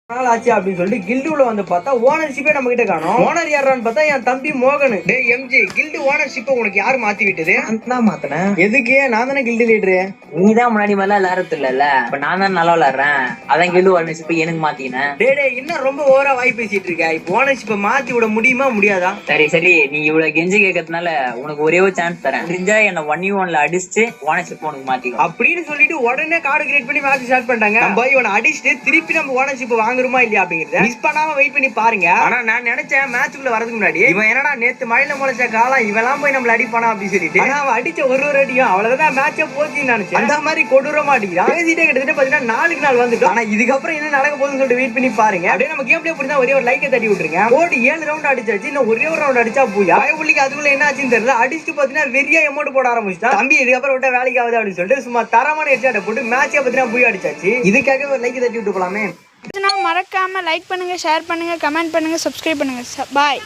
ஆச்சு அப்படின்னு சொல்லிட்டு கில்டுல வந்து பார்த்தா ஓனர்ஷிப்பே நம்ம கிட்ட காணும். ஓனர் யாரான்னு பார்த்தா என் தம்பி மோகன். டேய் எம்ஜி, கில்டு ஓனர்ஷிப்பை உனக்கு யாரு மாத்தி விட்டது? நான் மாத்தினேன். எதுக்கு? நான் தானே கில்டு லீடரு. நீதான் முன்னாடி மாதிரிலாம் விளையாடுறது இல்ல. இப்ப நான் தான் நல்லா விளையாடுறேன். அதான் கில்டு ஓனர்ஷிப் எனக்கு மாத்தினேன். டே இன்னும் ரொம்ப ஓவரா வாய் பேசிட்டு இருக்க. இப்போ ஓனர்ஷிப்பை மாத்தி விட முடியுமா முடியாதா? சரி நீ இவ்வளவு கெஞ்சி கேட்கறதுனால உனக்கு ஒரே ஒரு சான்ஸ் தரேன். முடிஞ்சா என்ன 1v1ல அடிச்சு ஓனர்ஷிப் உனக்கு மாத்திக்கும் அப்படின்னு சொல்லிட்டு உடனே கார்டு கிரியேட் பண்ணி மேட்ச் ஸ்டார்ட் பண்ணிட்டாங்க. நம்ம இவனை அடிச்சுட்டு திருப்பி நம்ம ஓனர்ஷிப் வாங்குறோமா இல்லையா அப்படிங்கறத மிஸ் பண்ணாம வெயிட் பண்ணி பாருங்க. ஆனா நான் நினைச்சேன் மேட்ச்க்குள்ள வரதுக்கு முன்னாடி இவன் என்னடா நேத்து மழையில முளைச்ச காலம் இவெல்லாம் போய் நம்மள அடிப்பானா அப்படின்னு சொல்லிட்டு. ஆனா அவன் அடிச்ச ஒரு அடியும் அவ்வளவுதான் மேட்சே போச்சுன்னு நினைச்சேன். அந்த மாதிரி கொடூரமா அடிக்கிறான். பேசிட்டே கிட்டத்தட்ட பாத்தீங்கன்னா 4 நாள் வந்துட்டோம். ஆனா இதுக்கப்புறம் என்ன நடக்க போகுதுன்னு சொல்லிட்டு வெயிட் பண்ணி பாருங்க. அப்படியே நம்ம கேம் பிளே புரிஞ்சா ஒரே ஒரு லைக்கை தட்டி விட்டுருங்க. ஓடி 7 ரவுண்ட் அடிச்சாச்சு. இன்னும் ஒரே ஒரு ரவுண்ட் அடிச்சா பூயா பயப்புள்ளிக்கு அதுக்குள்ள என்ன ஆச்சுன்னு தெரியல. அடிச்சுட்டு பாத்தீங்கன்னா வெறியா எமௌண்ட் போட ஆரம்பிச்சிட்டான். தம்பி இதுக்கப்புறம் விட்டா வேலைக்கு ஆகுது அப்படின்னு சொல்லிட்டு சும்மா தரமான ஹெட்ஷாட் போட்டு மேட்சே பாத்தீங்கன்னா பூயா அடிச்சாச்சு. இதுக்காக ஒரு லைக் தட்டி விட்டு போலாமே. மறக்காம லைக் பண்ணுங்க, ஷேர் பண்ணுங்க, கமெண்ட் பண்ணுங்க, சப்ஸ்கிரைப் பண்ணுங்க. பாய்.